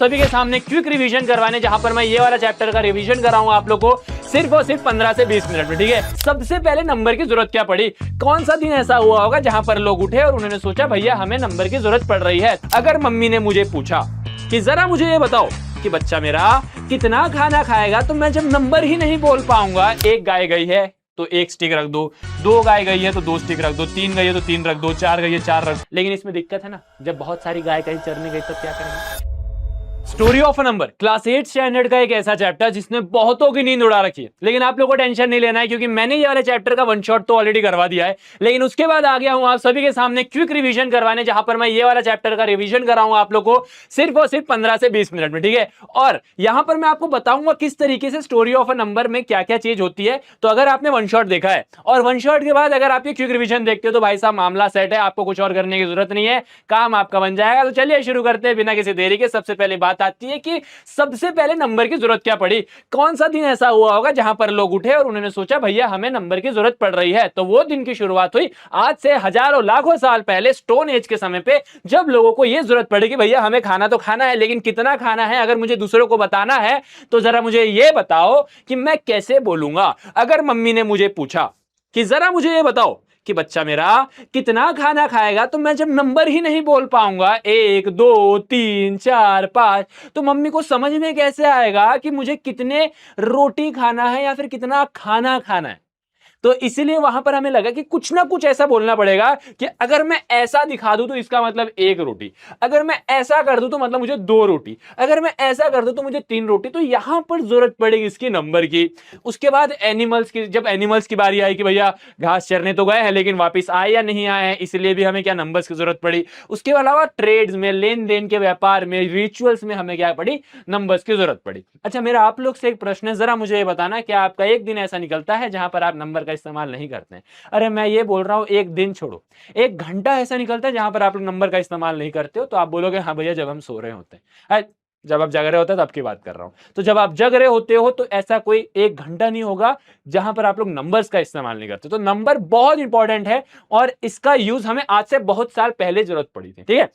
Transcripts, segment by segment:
सभी के सामने क्विक रिवीजन करवाने, जहां पर मैं ये वाला चैप्टर का रिवीजन कराऊंगा आप लोग को सिर्फ और सिर्फ 15 से 20 मिनट में। ठीक है, सबसे पहले नंबर की जरूरत क्या पड़ी? कौन सा दिन ऐसा हुआ होगा जहां पर लोग उठे और उन्होंने सोचा भैया हमें नंबर की जरूरत पड़ रही है। अगर मम्मी ने मुझे पूछा कि जरा मुझे ये बताओ कि बच्चा मेरा कितना खाना खाएगा, तो मैं जब नंबर ही नहीं बोल पाऊंगा, एक गाय गई है तो एक स्टिक रख दो, दो गाय गई है तो दो स्टिक रख दो, तीन गई है तो तीन रख दो, चार गई है चार रख दो। लेकिन इसमें दिक्कत है ना, जब बहुत सारी गाय कहीं चरने गई तब क्या करेंगे? Story of a number class 8 standard का एक ऐसा चैप्टर जिसने बहुतों की नींद उड़ा रखी है। लेकिन आप लोगों को टेंशन नहीं लेना है, क्योंकि मैंने ये वाले चैप्टर का वन शॉट तो ऑलरेडी करवा दिया है। लेकिन उसके बाद आ गया हूं आप सभी के सामने क्विक रिवीजन करवाने, जहां पर मैं ये वाला चैप्टर का रिवीजन कराऊंगा आप लोग को सिर्फ और सिर्फ 15 से 20 मिनट में। ठीक है, और यहां पर मैं आपको बताऊंगा किस तरीके से स्टोरी ऑफ अ नंबर में क्या क्या चीज होती है। तो अगर आपने वन शॉट देखा है और वन शॉट के बाद अगर आप ये क्विक रिवीजन देखते हो तो भाई साहब मामला सेट है, आपको कुछ और करने की जरूरत नहीं है, काम आपका बन जाएगा। तो चलिए शुरू करते हैं बिना किसी देरी के। सबसे पहले बात आती है कि सबसे पहले नंबर की जरूरत क्या पड़ी? कौन सा दिन ऐसा हुआ होगा जहां पर लोग उठे और उन्होंने सोचा भैया हमें नंबर की जरूरत पड़ रही है? तो वो दिन की शुरुआत हुई आज से हजारों लाखों साल पहले, स्टोन एज के समय पे, जब लोगों को यह जरूरत पड़ी कि भैया हमें खाना तो खाना है, लेकिन कितना खाना है अगर मुझे दूसरों को बताना है तो जरा मुझे यह बताओ कि मैं कैसे बोलूंगा। अगर मम्मी ने मुझे पूछा कि जरा मुझे यह बताओ कि बच्चा मेरा कितना खाना खाएगा, तो मैं जब नंबर ही नहीं बोल पाऊंगा, एक दो तीन चार पांच, तो मम्मी को समझ में कैसे आएगा कि मुझे कितने रोटी खाना है या फिर कितना खाना खाना है? तो इसीलिए वहां पर हमें लगा कि कुछ ना कुछ ऐसा बोलना पड़ेगा कि अगर मैं ऐसा दिखा दूं तो इसका मतलब एक रोटी, अगर मैं ऐसा कर दूं तो मतलब मुझे दो रोटी, अगर मैं ऐसा कर दूं तो मुझे तीन रोटी। तो यहां पर जरूरत पड़ेगी इसकी नंबर की। उसके बाद एनिमल्स की, जब एनिमल्स की बारी आई कि भैया घास चरने तो गए हैं लेकिन वापिस आए या नहीं आए हैं, इसलिए भी हमें क्या नंबर्स की जरूरत पड़ी। उसके अलावा ट्रेड्स में, लेन देन के व्यापार में, रिचुअल्स में हमें क्या पड़ी? नंबर्स की जरूरत पड़ी। अच्छा, मेरा आप लोग से एक प्रश्न है, जरा मुझे ये बताना कि आपका एक दिन ऐसा निकलता है जहां पर आप नंबर का इस्तेमाल नहीं करते हैं? अरे मैं ये बोल रहा हूं, एक दिन छोड़ो, एक घंटा ऐसा निकलता है जहां पर आप लोग नंबर का इस्तेमाल नहीं करते हो? तो आप बोलोगे हाँ भैया जब हम सो रहे होते हैं। जब आप जग रहे होते हैं तब की बात कर रहा हूं। तो जब आप जग रहे होते हो तो ऐसा कोई एक घंटा नहीं होगा जहां पर आप लोग नंबर्स का इस्तेमाल नहीं करते। तो नंबर बहुत इंपॉर्टेंट है और इसका यूज हमें आज से बहुत साल पहले जरूरत पड़ी थी। ठीक है,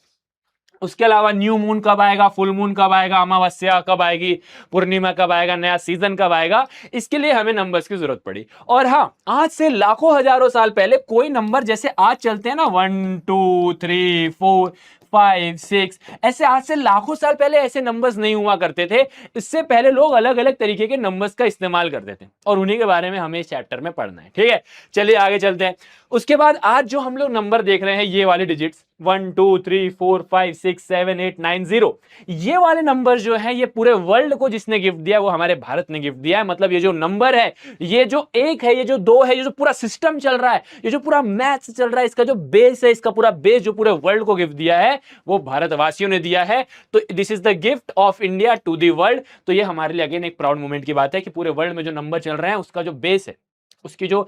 उसके अलावा न्यू मून कब आएगा, फुल मून कब आएगा, अमावस्या कब आएगी, पूर्णिमा कब आएगा, नया सीजन कब आएगा, इसके लिए हमें नंबर्स की जरूरत पड़ी। और हाँ, आज से लाखों हजारों साल पहले कोई नंबर जैसे आज चलते हैं ना 1 2 3 4 5 6, ऐसे आज से लाखों साल पहले ऐसे नंबर्स नहीं हुआ करते थे। इससे पहले लोग अलग अलग तरीके के नंबर्स का इस्तेमाल करते थे और उन्हीं के बारे में हमें इस चैप्टर में पढ़ना है। ठीक है, चलिए आगे चलते हैं। उसके बाद आज जो हम लोग नंबर देख रहे हैं, ये वाले डिजिट्स 1 2 3 4 5 6 7 8 9 0, ये वाले नंबर जो है ये पूरे वर्ल्ड को जिसने गिफ्ट दिया वो हमारे भारत ने गिफ्ट दिया है। मतलब ये जो नंबर है, ये जो एक है, ये जो दो है, ये जो पूरा सिस्टम चल रहा है, ये जो पूरा मैथ्स चल रहा है, इसका जो बेस है, इसका पूरा बेस जो पूरे वर्ल्ड को गिफ्ट दिया है वो भारतवासियों ने दिया है। तो this is the gift of India to the world. तो ये हमारे लिए अगेन एक प्राउड मोमेंट की बात है कि पूरे वर्ल्ड में जो नंबर चल रहे हैं उसका जो बेस है, उसकी जो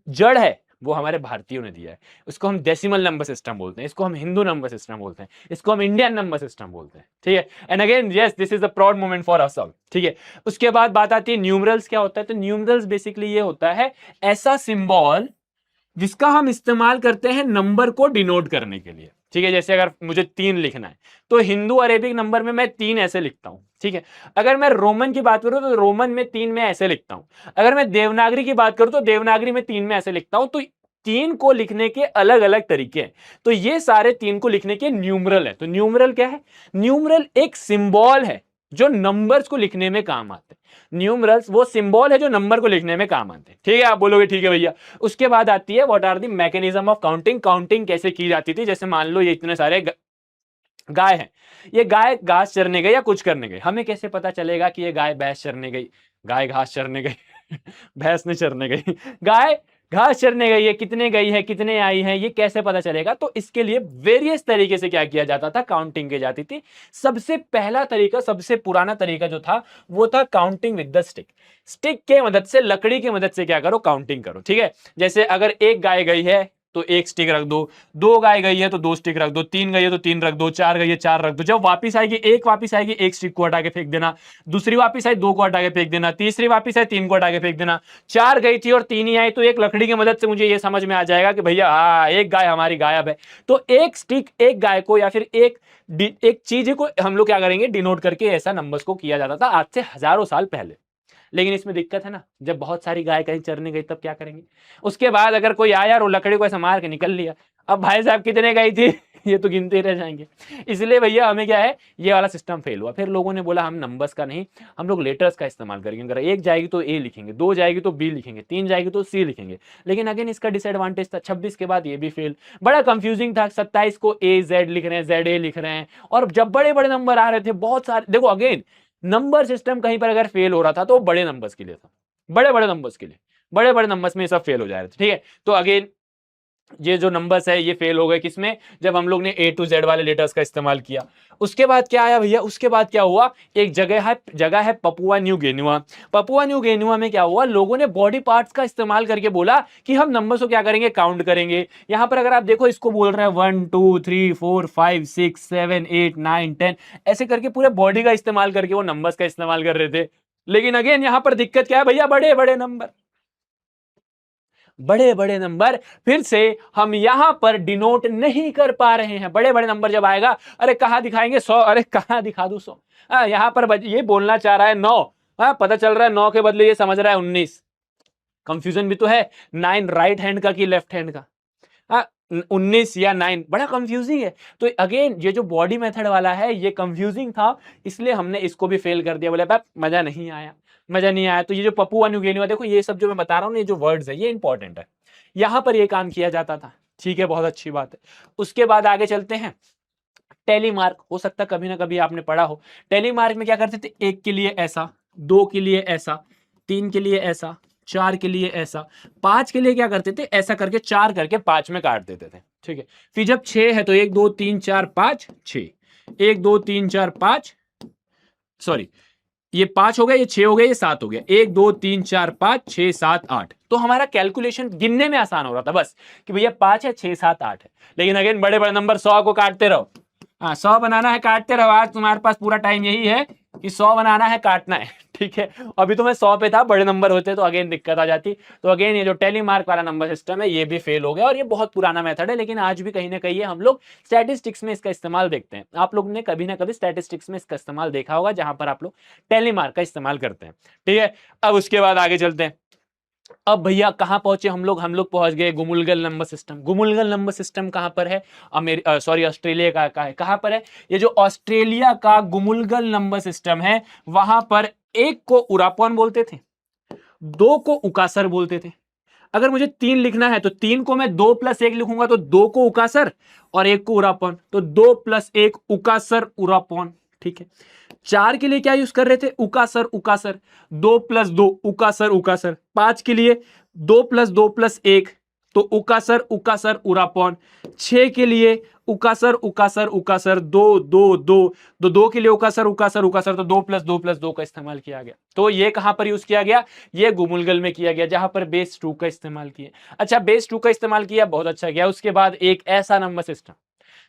जड़ है, वो हमारे भारतीयों ने दिया है। इसको हम डेसिमल नंबर सिस्टम बोलते हैं, इसको हम हिंदू नंबर सिस्टम बोलते हैं, इसको हम इंडियन नंबर सिस्टम बोलते हैं। ठीक है, and again yes this is the proud moment for us all. ठीक है, उसके बाद बात आती है न्यूमरल्स क्या होता है। तो न्यूमरल्स बेसिकली ये होता है ऐसा सिंबल जिसका हम इस्तेमाल करते हैं नंबर को डिनोट करने के लिए। ठीक है, जैसे अगर मुझे 3 लिखना है तो हिंदू अरेबिक नंबर में मैं 3 ऐसे लिखता हूं। ठीक है, अगर मैं रोमन की बात करूं तो रोमन में 3 में ऐसे लिखता हूं। अगर मैं देवनागरी की बात करूं तो देवनागरी में 3 में ऐसे लिखता हूं। तो 3 को लिखने के अलग अलग तरीके हैं। तो ये सारे 3 को लिखने के न्यूमरल है। तो न्यूमरल क्या है? न्यूमरल एक सिंबल है जो नंबर्स को लिखने में काम आते हैं। न्यूमरल्स वो सिंबल है जो नंबर को लिखने में काम आते हैं। ठीक है, आप बोलोगे ठीक है भैया। उसके बाद आती है what are the mechanism of counting. Counting कैसे की जाती थी? जैसे मान लो ये इतने सारे गाय हैं, ये गाय घास चरने गई या कुछ करने गई, हमें कैसे पता चलेगा कि ये गाय भैंस चरने गई, गाय घास चरने गई भैंस नहीं चरने गई, गाय घास चरने गई है, कितने गई है, कितने आई हैं, ये कैसे पता चलेगा? तो इसके लिए वेरियस तरीके से क्या किया जाता था? काउंटिंग की जाती थी। सबसे पहला तरीका, सबसे पुराना तरीका जो था वो था counting with the stick. Stick के मदद से, लकड़ी की मदद से क्या करो? काउंटिंग करो। ठीक है, जैसे अगर एक गाय गई है तो एक स्टिक रख दो, 2 गाय गई है तो 2 स्टिक रख दो, 3 गई है तो 3 रख दो, 4 गई है 4 रख दो। जब वापस आएगी एक स्टिक को हटा के फेंक देना, दूसरी वापस आई 2 को हटा के फेंक देना, तीसरी वापस आई 3 को हटा के फेंक देना। 4 गई थी और 3 ही आई तो एक लकड़ी की मदद से मुझे ये समझ में आ जाएगा कि भैया हाँ एक गाय हमारी गायब है। तो एक स्टिक एक गाय को या फिर एक चीज को हम लोग क्या करेंगे, डिनोट करके ऐसा नंबर्स को किया जाता था आज से हजारों साल पहले। लेकिन इसमें दिक्कत है ना, जब बहुत सारी गाय कहीं चरने गई तब क्या करेंगे? उसके बाद अगर कोई आया और लकड़ी को ऐसा मार के निकल लिया, अब भाई साहब कितने गई थी ये तो गिनते रह जाएंगे। इसलिए भैया हमें क्या है, ये वाला सिस्टम फेल हुआ। फिर लोगों ने बोला हम नंबर्स का नहीं, हम लोग लेटर्स का इस्तेमाल करेंगे। अगर 1 जाएगी तो ए लिखेंगे, 2 जाएगी तो बी लिखेंगे, 3 जाएगी तो सी लिखेंगे। लेकिन अगेन इसका डिसएडवांटेज था, 26 के बाद ये भी फेल, बड़ा कंफ्यूजिंग था। 27 को ए जेड लिख रहे हैं, जेड ए लिख रहे हैं, और जब बड़े बड़े नंबर आ रहे थे बहुत सारे। देखो अगेन नंबर सिस्टम कहीं पर अगर फेल हो रहा था तो बड़े नंबर्स के लिए था, बड़े बड़े नंबर्स के लिए, बड़े बड़े नंबर्स में सब फेल हो जा रहे थे। ठीक है, तो अगेन ये जो नंबर्स है ये फेल हो गए किसमें, जब हम लोग ने ए टू जेड वाले लेटर्स का इस्तेमाल किया। उसके बाद क्या आया भैया, उसके बाद क्या हुआ, एक जगह है Papua new Guinea. Papua new Guinea में क्या हुआ, लोगों ने बॉडी पार्ट्स का इस्तेमाल करके बोला कि हम नंबर्स को क्या करेंगे, काउंट करेंगे। यहां पर अगर आप देखो इसको बोल रहे हैं 1 2 3 4 5 6 7 8 9 10, ऐसे करके पूरे बॉडी का इस्तेमाल करके वो नंबर्स का इस्तेमाल कर रहे थे। लेकिन अगेन यहां पर दिक्कत क्या है भैया, बड़े बड़े नंबर, बड़े बड़े नंबर फिर से हम यहां पर डिनोट नहीं कर पा रहे हैं। बड़े बड़े नंबर जब आएगा, अरे कहां दिखाएंगे 100, अरे कहां दिखा दूं 100। यहां पर ये बोलना चाह रहा है 9, पता चल रहा है 9 के बदले ये समझ रहा है 19। कंफ्यूजन भी तो है, 9 राइट हैंड का कि लेफ्ट हैंड का, 19 या 9, बड़ा कंफ्यूजिंग है। तो अगेन ये जो बॉडी मेथड वाला है ये कंफ्यूजिंग था, इसलिए हमने इसको भी फेल कर दिया। बोले बाप मजा नहीं आया, मजा नहीं आया। तो ये जो पपुआ न्यू गिनिया, देखो ये सब जो मैं बता रहा हूं, ये जो वर्ड्स है ये इंपॉर्टेंट है, यहां पर ये काम किया जाता था। ठीक है, बहुत अच्छी बात है। उसके बाद आगे चलते हैं, टेलीमार्क। हो सकता है कभी ना कभी आपने पढ़ा हो। टेलीमार्क में क्या करते थे, 1 के लिए ऐसा, 2 के लिए ऐसा, 3 के लिए ऐसा, 4 के लिए ऐसा, 5 के लिए क्या करते थे, ऐसा करके 4 करके 5 में काट देते थे। ठीक है, फिर जब 6 है तो 1 2 3 4 5 6, 1 2 3 4 5, सॉरी ये 5 हो गया, ये 6 हो गया, ये 7 हो गया, 1 2 3 4 5 6 7 8। तो हमारा कैलकुलेशन गिनने में आसान हो रहा था बस, कि भैया 5 है 6 7 8 है। लेकिन अगेन बड़े बड़े नंबर 100 को काटते रहो, 100 बनाना है, काटते रहो। आज तुम्हारे पास पूरा टाइम यही है कि 100 बनाना है, काटना है। ठीक है, अभी तो मैं 100 पे था, बड़े नंबर होते तो अगेन दिक्कत आ जाती। तो अगेन ये जो टेलीमार्क वाला नंबर सिस्टम है ये भी फेल हो गया, और ये बहुत पुराना मेथड है, लेकिन आज भी कहीं ना कहीं हम लोग स्टैटिस्टिक्स में इसका इस्तेमाल देखते हैं। आप लोग ने कभी ना कभी स्टैटिस्टिक्स में इसका इस्तेमाल देखा होगा, जहां पर आप लोग टेलीमार्क का इस्तेमाल करते हैं। ठीक है, अब उसके बाद आगे चलते हैं। अब भैया कहां पहुंचे हम लोग पहुंच गए गुमुलगल नंबर सिस्टम। गुमुलगल नंबर सिस्टम कहां पर है, ऑस्ट्रेलिया का है। कहां पर है, ये जो ऑस्ट्रेलिया का गुमुलगल नंबर सिस्टम है, वहां पर 1 को उरापॉन बोलते थे, 2 को उकासर बोलते थे। अगर मुझे 3 लिखना है तो 3 को मैं 2 + 1 लिखूंगा, तो 2 को उकासर और 1 को उरापॉन, तो 2 + 1 उकासर उरापॉन। ठीक है, 4 के लिए क्या यूज कर रहे थे, उकासर उकासर, 2 + 2 उकासर उकासर। 5 के लिए 2 + 2 + 1 तो उकासर उकासर उरापॉन। 6 के लिए उकासर उकासर उकासर, 2 2 2 तो 2 के लिए उकासर उकासर उकासर, तो 2 + 2 + 2 का इस्तेमाल किया गया। तो ये कहां पर यूज किया गया, ये गुमुलगल में किया गया, जहां पर बेस 2 का इस्तेमाल किया। अच्छा, बेस 2 का इस्तेमाल किया, बहुत अच्छा किया। उसके बाद एक ऐसा नंबर सिस्टम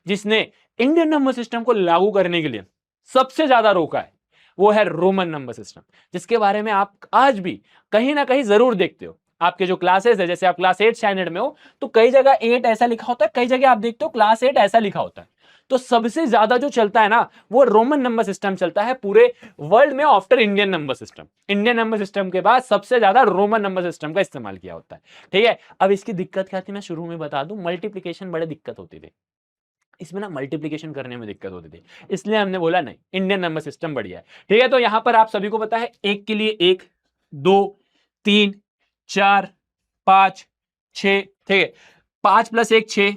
जिसने इंडियन नंबर सिस्टम को लागू करने के लिए सबसे ज्यादा रोका है, वो है रोमन नंबर सिस्टम, जिसके बारे में आप आज भी कहीं ना कहीं जरूर देखते हो। आपके जो क्लासेस है, जैसे आप क्लास 8 स्टैंडर्ड में हो तो कई जगह 8 ऐसा लिखा होता है, कई जगह आप देखते हो क्लास 8 ऐसा लिखा होता है। तो सबसे ज्यादा जो चलता है ना, वो रोमन नंबर सिस्टम चलता है पूरे वर्ल्ड में after Indian number system. Indian number system के बाद सबसे ज्यादा रोमन नंबर सिस्टम का इस्तेमाल किया होता है। ठीक है, अब इसकी दिक्कत क्या थी मैं शुरू में बता दूं, मल्टीप्लीकेशन बड़े दिक्कत होती थी इसमें ना, मल्टीप्लिकेशन करने में दिक्कत होती थी, इसलिए हमने बोला नहीं, इंडियन नंबर सिस्टम बढ़िया है। ठीक है, तो यहां पर आप सभी को पता है 1 के लिए 1 2 3 4 5 6। ठीक है, 5 + 1 6,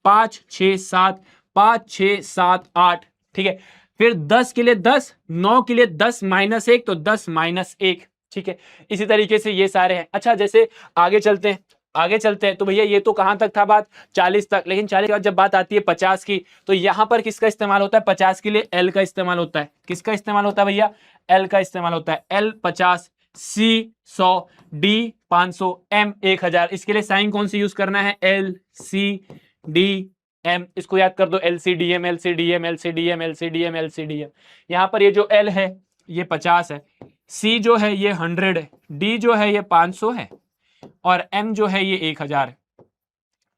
5 6 7, 5 6 7 8। ठीक है, फिर 10 के लिए 10, 9 के लिए 10 - 1 तो 10 - 1। ठीक है, इसी तरीके से ये सारे हैं। अच्छा, जैसे आगे चलते हैं, तो भैया ये तो कहां तक था बात, 40 तक। लेकिन 40 के बाद जब बात आती है 50 की, तो यहां पर किसका इस्तेमाल होता है, 50 के लिए एल का इस्तेमाल होता है। किसका इस्तेमाल होता है भैया, एल का इस्तेमाल होता है। L 50 C 100, D 500, M 1000। इसके लिए साइन कौन सी यूज करना है? L C D M। इसको याद कर दो, LCDM LCDM LCDM LCDM LCDM। यहां पर ये जो L है ये 50 है, C जो है ये 100 है, D जो है ये 500 है, और M जो है ये 1000 है।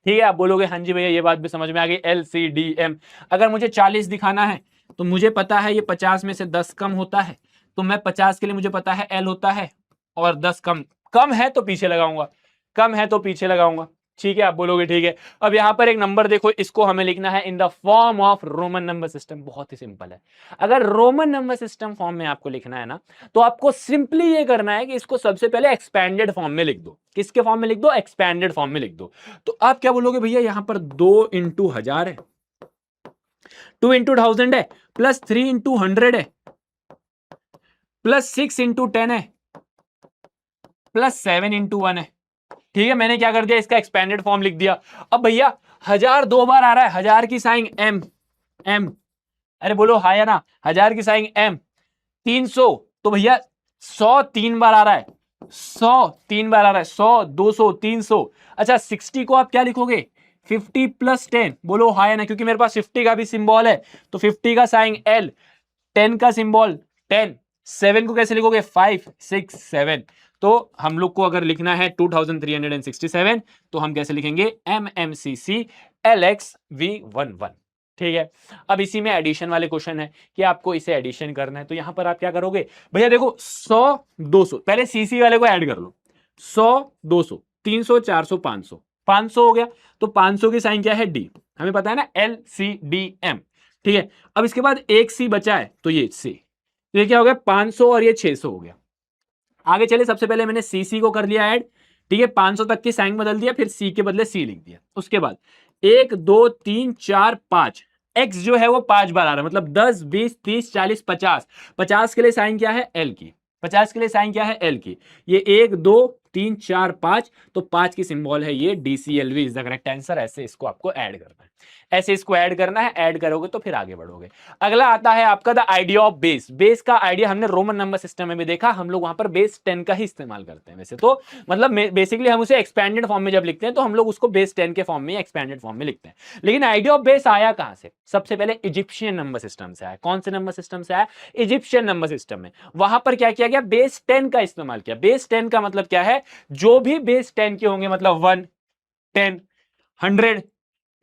ठीक है, आप बोलोगे हाँ जी भैया ये बात भी समझ में आ गई, LCDM। अगर मुझे 40 दिखाना है तो मुझे पता है ये 50 में से 10 कम होता है, तो मैं 50 के लिए मुझे पता है L होता है, और 10 कम कम है तो पीछे लगाऊंगा, कम है तो पीछे लगाऊंगा। ठीक है, आप बोलोगे ठीक है। अब यहां पर एक नंबर देखो, इसको हमें लिखना है in the form of Roman number system. बहुत ही सिंपल है। अगर रोमन नंबर सिस्टम फॉर्म में आपको लिखना है ना, तो आपको सिंपली ये करना है कि इसको सबसे पहले एक्सपैंडेड फॉर्म में लिख दो। किसके फॉर्म में लिख दो? एक्सपैंडेड फॉर्म में लिख दो। तो आप क्या बोलोगे भैया, यहां पर 2 इंटू 1000 है, 2 इंटू 1000 है, प्लस 3 इंटू 100 है, प्लस 6 इंटू 10 है, प्लस 7 इंटू 1 है। ठीक है, मैंने क्या कर दिया, इसका एक्सपेंडेड फॉर्म लिख दिया। अब भैया 1000 2 बार आ रहा है, 1000 की साइन M M, अरे बोलो हाँ या ना, 1000 की साइन M। 300 तो भैया 100 3 बार आ रहा है, 100 3 बार आ रहा है, 100 200 300। अच्छा 60 को आप क्या लिखोगे? 50 प्लस 10, बोलो हाँ या ना, क्योंकि मेरे पास 50 का भी सिंबल है, तो 50 का साइन L, 10 का सिंबल 10, 7 को कैसे लिखोगे? 5 6 7। तो हम लोग को अगर लिखना है 2367, तो हम कैसे लिखेंगे? MMCC LXV11। ठीक है, अब इसी में एडिशन वाले क्वेश्चन है कि आपको इसे एडिशन करना है, तो यहां पर आप क्या करोगे भैया? देखो 100 200, पहले सीसी वाले को ऐड कर लो। 100 200 300 400 500, 500 हो गया, तो 500 की साइन क्या है? D, हमें पता है ना, LCDM। ठीक है, अब इसके बाद एक C बचा है, तो ये C, तो ये क्या हो गया? 500 और ये 600 हो गया। आगे चले, सबसे पहले मैंने CC को कर लिया ऐड। ठीक है, 500 तक की साइन बदल दिया, फिर C के बदले C लिख दिया। उसके बाद 1 2 3 4 5, X जो है वो 5 बार आ रहा है, मतलब 10 20 30 40 50। 50 के लिए साइन क्या है? L की। 50 के लिए साइन क्या है? L की। ये 1 2 3 4 5, तो 5 की सिंबल है ये DCLV is the correct answer. ऐसे इसको आपको ऐड करना है, ऐसे इसको ऐड करना है। ऐड करोगे तो फिर आगे बढ़ोगे। अगला आता है आपका the idea of base. Base का आइडिया हमने रोमन नंबर सिस्टम में भी देखा, हम लोग वहां पर बेस 10 का ही इस्तेमाल करते हैं वैसे तो, मतलब बेसिकली हम उसे एक्सपैंडेड फॉर्म में जब लिखते हैं तो हम लोग उसको बेस 10 के फॉर्म में, एक्सपैंडेड फॉर्म में लिखते हैं। लेकिन आइडिया ऑफ बेस आया कहां से? सबसे पहले इजिप्शियन नंबर सिस्टम से आया। कौन से नंबर सिस्टम से आया? इजिप्शियन नंबर सिस्टम में। वहां पर क्या किया गया? बेस 10 का इस्तेमाल किया। बेस 10 का मतलब क्या है? जो भी बेस 10 के होंगे, मतलब 1 10 100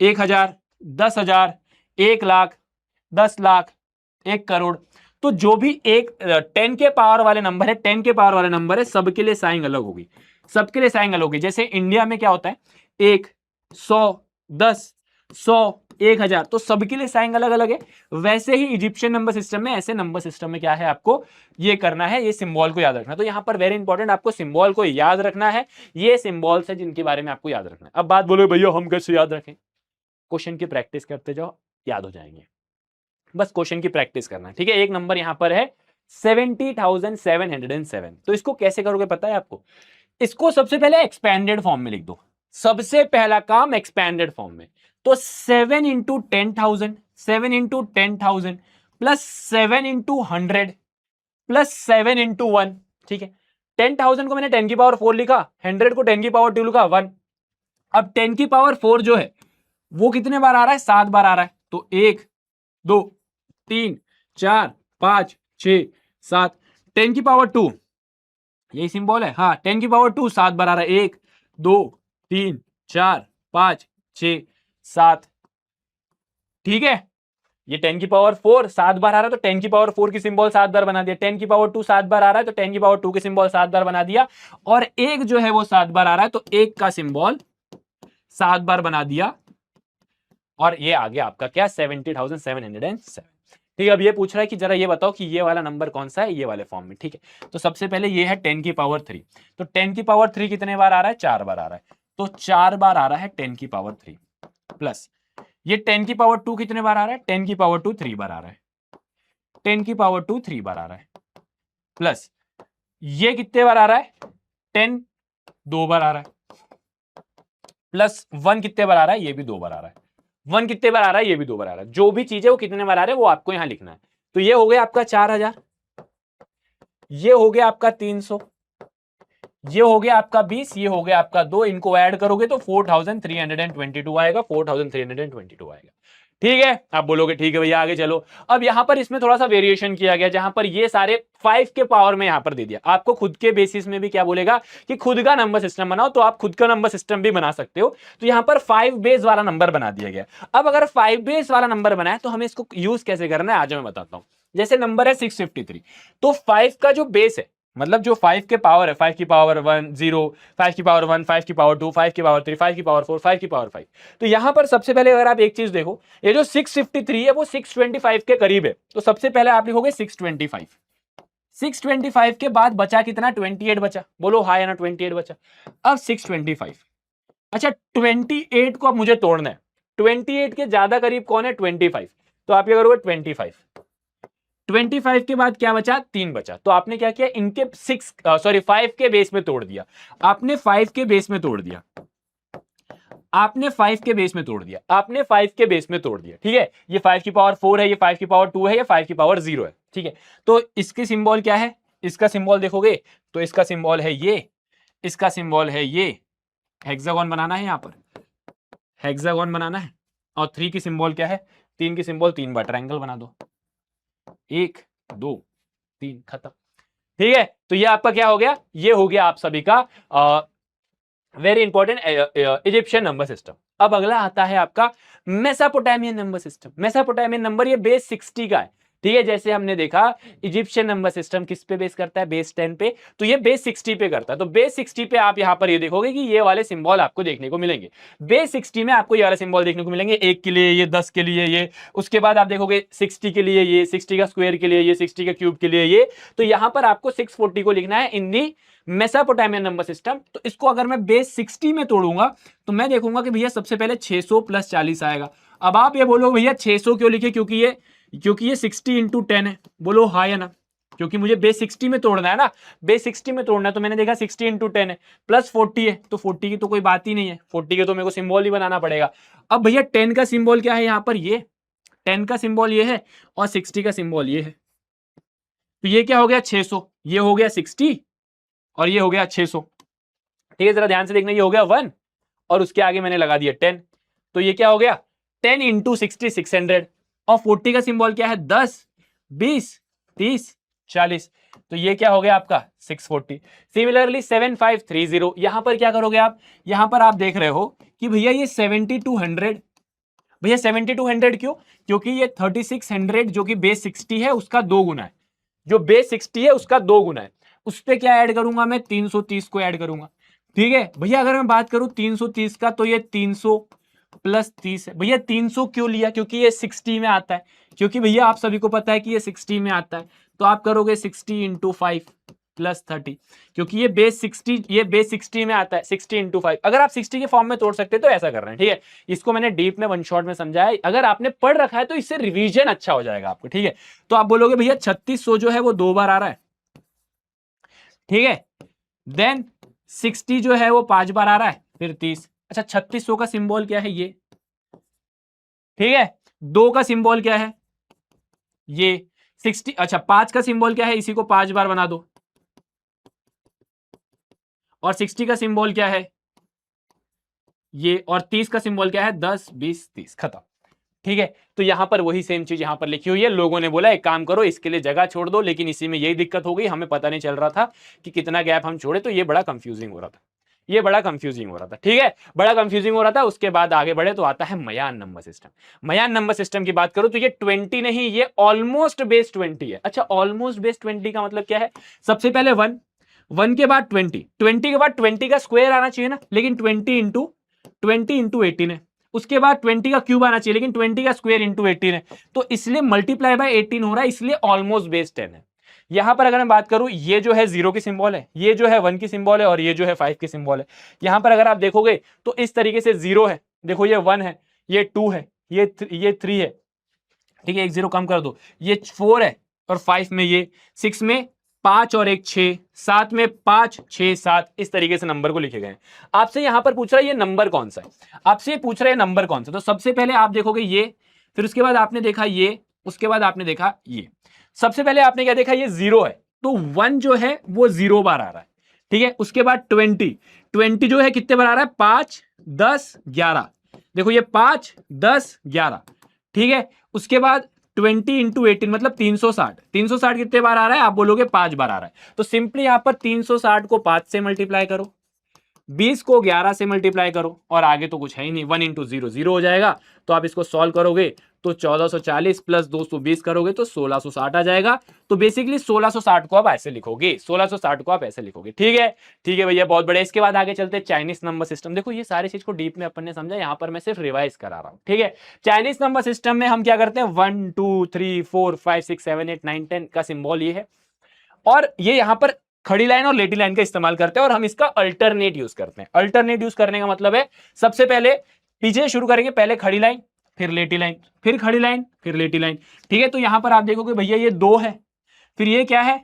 1000 10,000 1,00,000 10,00,000 1 करोड़, तो जो भी एक 10 के पावर वाले नंबर है, 10 के पावर वाले नंबर है, सबके लिए साइन अलग होगी। सबके लिए साइन अलग होगी। जैसे इंडिया में क्या होता है? 1 100 10 100 1000, तो सबके लिए साइन अलग अलग है। वैसे ही इजिप्शियन नंबर सिस्टम में, ऐसे नंबर सिस्टम में क्या है, आपको ये करना है, ये सिंबल को याद रखना। तो यहां पर वेरी इंपॉर्टेंट, आपको सिंबल को याद रखना है। ये सिंबल्स है जिनके बारे में आपको याद रखना है। अब बात बोलो भैया हम कैसे याद रखें? क्वेश्चन की प्रैक्टिस करते जाओ, याद हो जाएंगे। बस क्वेश्चन की प्रैक्टिस करना है। ठीक है, एक नंबर यहां पर है 70,707, तो इसको कैसे करोगे पता है आपको? इसको सबसे पहले एक्सपैंडेड फॉर्म में लिख दो। सबसे पहला काम एक्सपैंडेड फॉर्म में, तो 7 into 10,000, 7 into 10,000 plus 7 into 100 plus 7 into 1। ठीक है, 10,000 को मैंने 10 की पावर 4 लिखा, 100 को 10 की पावर 2 लिखा, 1। अब 10 की पावर 4 जो है वो कितने बार आ रहा है? 7 बार आ रहा है। तो 1 2 3 4 5 6 7, 10 की पावर 2, यही सिंबल है। हाँ, 10 की पावर 2 7 बार आ रहा है। 1 2 3 4 5 6 7। ठीक है, ये 10 की पावर 4 7 बार आ रहा है, तो 10 की पावर 4 की सिंबल 7 बार बना दिया। 10 की पावर 2 7 बार आ रहा है, तो 10 की पावर 2 की सिंबल 7 बार बना दिया। और एक जो है वो 7 बार आ रहा है, तो एक का सिंबल 7 बार बना दिया। और ये आ गया आपका क्या? 70,707। ठीक है, अब ये पूछ रहा है कि जरा ये बताओ कि ये वाला नंबर कौन सा है, ये वाले फॉर्म में। ठीक है, तो सबसे पहले ये है 10 की पावर 3, तो 10 की पावर 3 कितने बार आ रहा है? 4 बार आ रहा है, तो 4 बार आ रहा है 10 की पावर 3। प्लस ये 10 की पावर 2 कितने बार आ रहा है? 10 की पावर 2 3 बार आ रहा है, 10 की पावर 2 3 बार आ रहा है। प्लस ये कितने बार आ रहा है? 10 2 बार आ रहा है। प्लस 1 कितने बार आ रहा है? ये भी 2 बार आ रहा है। 1 कितने बार आ रहा है? ये भी 2 बार आ रहा है। जो भी चीज है वो कितने बार आ रहा है वो आपको यहां लिखना है। तो ये हो गया आपका 4000, ये हो गया आपका 300, ये हो गया आपका 20, ये हो गया आपका 2, इनको ऐड करोगे तो 4322 आएगा, 4322 आएगा। ठीक है, आप बोलोगे ठीक है भैया आगे चलो। अब यहां पर इसमें थोड़ा सा वेरिएशन किया गया, जहां पर ये सारे 5 के पावर में यहां पर दे दिया। आपको खुद के बेसिस में भी क्या बोलेगा कि खुद का नंबर सिस्टम बनाओ, तो आप खुद का नंबर सिस्टम भी बना सकते हो। तो यहां पर 5 बेस वाला नंबर बना दिया गया। अब अगर 5 बेस वाला नंबर बनाए तो हमें इसको यूज कैसे करना है आज मैं बताता हूं। जैसे नंबर है 653, तो 5 का जो बेस है, मतलब जो 5 के पावर है, 5 की पावर 1 0, 5 की पावर 1, 5 की पावर 2, 5 की पावर 3, 5 की पावर 4, 5 की पावर 5। तो यहां पर सबसे पहले अगर आप एक चीज देखो, ये जो 653 है वो 625 के करीब है, तो सबसे पहले आप लिखोगे 625। 625 के बाद बचा कितना, 28 बचा, बोलो हाँ या ना, 28 बचा। अब 625, अच्छा 28 को अब मुझे तोड़ना है। 28 के ज्यादा करीब कौन है, 25, तो आप क्या करोगे 25। 25 के बाद क्या बचा, 3 बचा, तो आपने क्या किया, इनके 5 के बेस में तोड़ दिया। आपने 5 के बेस में तोड़ दिया, आपने 5 के बेस में तोड़ दिया, आपने 5 के बेस में तोड़ दिया। ठीक है, ये 5 की पावर 4 है, ये 5 की पावर 2 है, ये 5 की पावर 0 है। ठीक है, तो इसकी सिंबल क्या है, इसका सिंबल देखोगे तो इसका सिंबल है ये, इसका सिंबल है ये। हेक्सागोन बनाना है, यहां पर हेक्सागोन बनाना है। और 3 की सिंबल क्या है, 3 की सिंबल 3 बार ट्रायंगल बना दो, 1 2 3, खत्म। ठीक है, तो ये आपका क्या हो गया, ये हो गया आप सभी का very important Egyptian number system. अब अगला आता है आपका Mesopotamian number system. Mesopotamian number ये बेस 60 का है। ठीक है, जैसे हमने देखा इजिप्शियन नंबर सिस्टम किस पे बेस करता है, बेस 10 पे, तो ये बेस 60 पे करता है। तो बेस 60 पे आप यहां पर ये देखोगे कि ये वाले सिंबल आपको देखने को मिलेंगे। बेस 60 में आपको ये वाले सिंबल देखने को मिलेंगे, 1 के लिए ये, 10 के लिए ये, उसके बाद आप देखोगे 60 के लिए ये, 60 का स्क्वायर के लिए ये, 60 का क्यूब के लिए ये। तो यहां पर आपको 640 को लिखना है इन दी मेसोपोटामियन नंबर सिस्टम। तो इसको अगर मैं बेस 60 में तोड़ूंगा तो मैं देखूंगा कि भैया सबसे पहले 600 प्लस 40 आएगा। अब आप ये बोलो भैया 600 क्यों लिखे, क्योंकि ये 60 इंटू 10 है, बोलो हाँ या ना, क्योंकि मुझे बेस 60 में तोड़ना है ना, बेस 60 में तोड़ना है। तो मैंने देखा 60 इंटू 10 है, प्लस 40 है, तो 40 की तो कोई बात ही नहीं है, 40 के तो मेरे को सिंबल ही बनाना पड़ेगा। अब भैया 10 का सिंबल क्या है, यहां पर ये 10 का सिंबल ये है और 60 का सिंबल ये है, तो ये क्या हो गया 600, ये हो गया 60 और ये हो गया 600। ठीक है, जरा ध्यान से देखना, ये हो गया 1 और उसके आगे मैंने लगा दिया 10, तो ये क्या हो गया 10 इंटू 60 600। और 40 का सिंबल क्या है, 10 20 30 40, तो ये क्या हो गया आपका 640। सिमिलरली 7530, यहां पर क्या करोगे आप, यहां पर आप देख रहे हो कि भैया ये 7200, भैया 7200 क्यों, क्योंकि ये 3600 जो कि बेस 60 है उसका 2 गुना है, जो बेस 60 है उसका 2 गुना है। उस पर क्या ऐड करूंगा मैं, 330 को ऐड करूंगा। ठीक है भैया, अगर मैं बात करूं 330 का, तो ये 300 प्लस 30 है। भैया 300 क्यों लिया, क्योंकि ये 60 में आता है, क्योंकि भैया आप सभी को पता है कि ये 60 में आता है। तो आप करोगे 60 इंटू 5 प्लस 30, क्योंकि ये बेस 60 में आता है, 60 इंटू 5। अगर आप 60 के फॉर्म में तोड़ सकते तो ऐसा कर रहे हैं। ठीक है, इसको मैंने डीप में वन शॉट में समझाया, अगर आपने पढ़ रखा है तो इससे रिवीजन अच्छा हो जाएगा आपको। ठीक है, तो आप बोलोगे भैया 3600 जो है वो 2 बार आ रहा है। ठीक है, देन 60 जो है वो 5 बार आ रहा है, फिर 30। अच्छा 3600 का सिंबल क्या है, ये। ठीक है, 2 का सिंबल क्या है, ये 60। अच्छा 5 का सिंबल क्या है, इसी को 5 बार बना दो। और 60 का सिंबल क्या है, ये। और 30 का सिंबल क्या है, 10 20 30, खत्म। ठीक है, तो यहां पर वही सेम चीज यहां पर लिखी हुई है। लोगों ने बोला एक काम करो, इसके लिए जगह छोड़ दो, लेकिन इसी में यही दिक्कत हो गई, हमें पता नहीं चल रहा था कि कितना गैप हम छोड़े, तो ये बड़ा कंफ्यूजिंग हो रहा था, ये बड़ा कंफ्यूजिंग हो रहा था। ठीक है, बड़ा कंफ्यूजिंग हो रहा था। उसके बाद आगे बढ़े तो आता है मयान नंबर सिस्टम। मयान नंबर सिस्टम की बात करूं तो ये 20 नहीं, ये ऑलमोस्ट बेस 20 है। अच्छा ऑलमोस्ट बेस 20 का मतलब क्या है, सबसे पहले 1, 1 के बाद 20, 20 के बाद 20 का स्क्वायर आना चाहिए ना, लेकिन 20 इंटू 18 है। उसके बाद 20 का क्यूब आना चाहिए, लेकिन 20 का स्क्वायर इंटू 18 है, तो इसलिए मल्टीप्लाई बाय 18 हो रहा है, इसलिए ऑलमोस्ट बेस 10 है। यहां पर अगर मैं बात करूं, ये जो है 0 की सिंबल है, ये जो है 1 की सिंबल है, और ये जो है 5 की सिंबल है। यहां पर अगर आप देखोगे तो इस तरीके से 0 है, देखो ये 1 है, ये 2 है, ये 3 है। ठीक है, एक 0 कम कर दो, ये 4 है, और 5 में ये, 6 में 5 और 1 6, 7 में 5 6 7, इस तरीके से नंबर को लिखे गए। आपसे यहां पर पूछ रहा है ये नंबर कौन सा है, आपसे पूछ रहा है नंबर कौन सा। तो सबसे पहले आप देखोगे ये, फिर उसके बाद आपने देखा ये, उसके बाद आपने देखा ये। सबसे पहले आपने क्या देखा, ये 0 है, तो 1 जो है वो 0 बार आ रहा है। ठीक है। उसके बाद 20 जो है कितने बार आ रहा है, 5 10 11, देखो ये 5 10 11, ठीक है। उसके बाद 20 इंटू 18 मतलब 360, 360 कितने बार आ रहा है, आप बोलोगे 5 बार आ रहा है। तो सिंपली यहां पर 360 को 5 से मल्टीप्लाई करो, 20 को 11 से मल्टीप्लाई करो, और आगे तो कुछ है ही नहीं, 1 इंटू 0 0 हो जाएगा। तो आप इसको सॉल्व करोगे तो 1440 प्लस 220 करोगे तो 1660 आ जाएगा। तो बेसिकली 1660 को आप ऐसे लिखोगे, 1660 को आप ऐसे लिखोगे। ठीक है भैया, बहुत बढ़िया। इसके बाद आगे चलते हैं चाइनीज नंबर सिस्टम। देखो ये सारी चीज को डीप में अपन ने समझा, यहां पर मैं सिर्फ रिवाइज करा रहा हूं। ठीक है, चाइनीज नंबर सिस्टम में हम क्या करते हैं, 1 2 3 4 5 6 7 8 9 10 का सिंबल ये है, और ये यहां पर खड़ी लाइन और लेटी लाइन का इस्तेमाल करते हैं, और हम इसका अल्टरनेट यूज करते हैं। अल्टरनेट यूज करने का मतलब है, सबसे पहले पीछे शुरू करेंगे, पहले खड़ी लाइन फिर लेटी लाइन फिर खड़ी लाइन फिर लेटी लाइन। ठीक है, तो यहां पर आप देखोगे भैया ये 2 है, फिर ये क्या है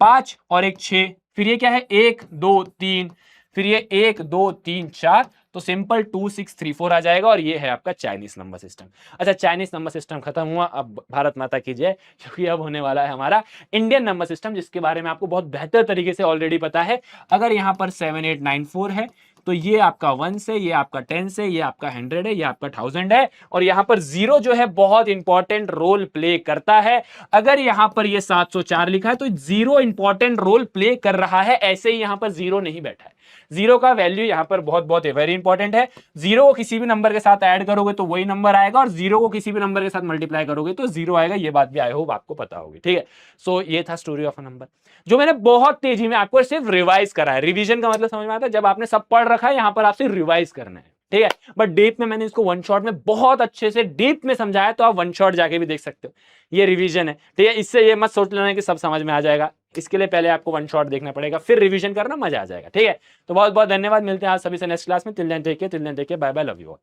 5 और एक 6, फिर ये क्या है 1 2 3, फिर ये 1 2 3 4, तो सिंपल 2 6 3 4 आ जाएगा, और ये है आपका चाइनीज नंबर सिस्टम। अच्छा, चाइनीज नंबर सिस्टम खत्म हुआ, अब भारत माता की जय, क्योंकि अब होने वाला है हमारा इंडियन नंबर सिस्टम, जिसके बारे में आपको बहुत बेहतर तरीके से ऑलरेडी पता है। अगर यहां पर 7 8 9 4 है, तो ये आपका 1 से, ये आपका 10 से, ये आपका 100 है, ये आपका 1000 है, और यहां पर 0 जो है बहुत इंपॉर्टेंट रोल प्ले करता है। अगर यहां पर ये 704 लिखा है तो 0 इंपॉर्टेंट रोल प्ले कर रहा है, ऐसे ही यहां पर 0 नहीं बैठा है। 0 का वैल्यू यहां पर बहुत बहुत वेरी इंपॉर्टेंट है। 0 को किसी भी नंबर के साथ ऐड करोगे तो वही नंबर आएगा, और 0 को किसी भी नंबर के साथ मल्टीप्लाई करोगे तो 0 आएगा। ये बात भी आई होप आपको पता होगी। ठीक है, सो ये था स्टोरी ऑफ अ नंबर, जो मैंने बहुत तेजी में आपको सिर्फ रिवाइज करा है। रिवीजन का मतलब समझ में आता है, जब आपने सब पढ़ रखा है, यहां पर आपसे रिवाइज करना है। ठीक है, बट डीप में मैंने इसको वन शॉट में बहुत अच्छे से डीप में समझाया, तो आप वन शॉट जाके भी देख सकते हो। ये रिवीजन है। ठीक है, इससे ये मत सोच लेना कि सब समझ में आ जाएगा, इसके लिए पहले आपको वन शॉट देखना पड़ेगा, फिर रिवीजन करना, मजा आ जाएगा। ठीक है, तो बहुत बहुत धन्यवाद, मिलते हैं आज सभी से नेक्स्ट क्लास में। Till then take care, bye bye, love you all.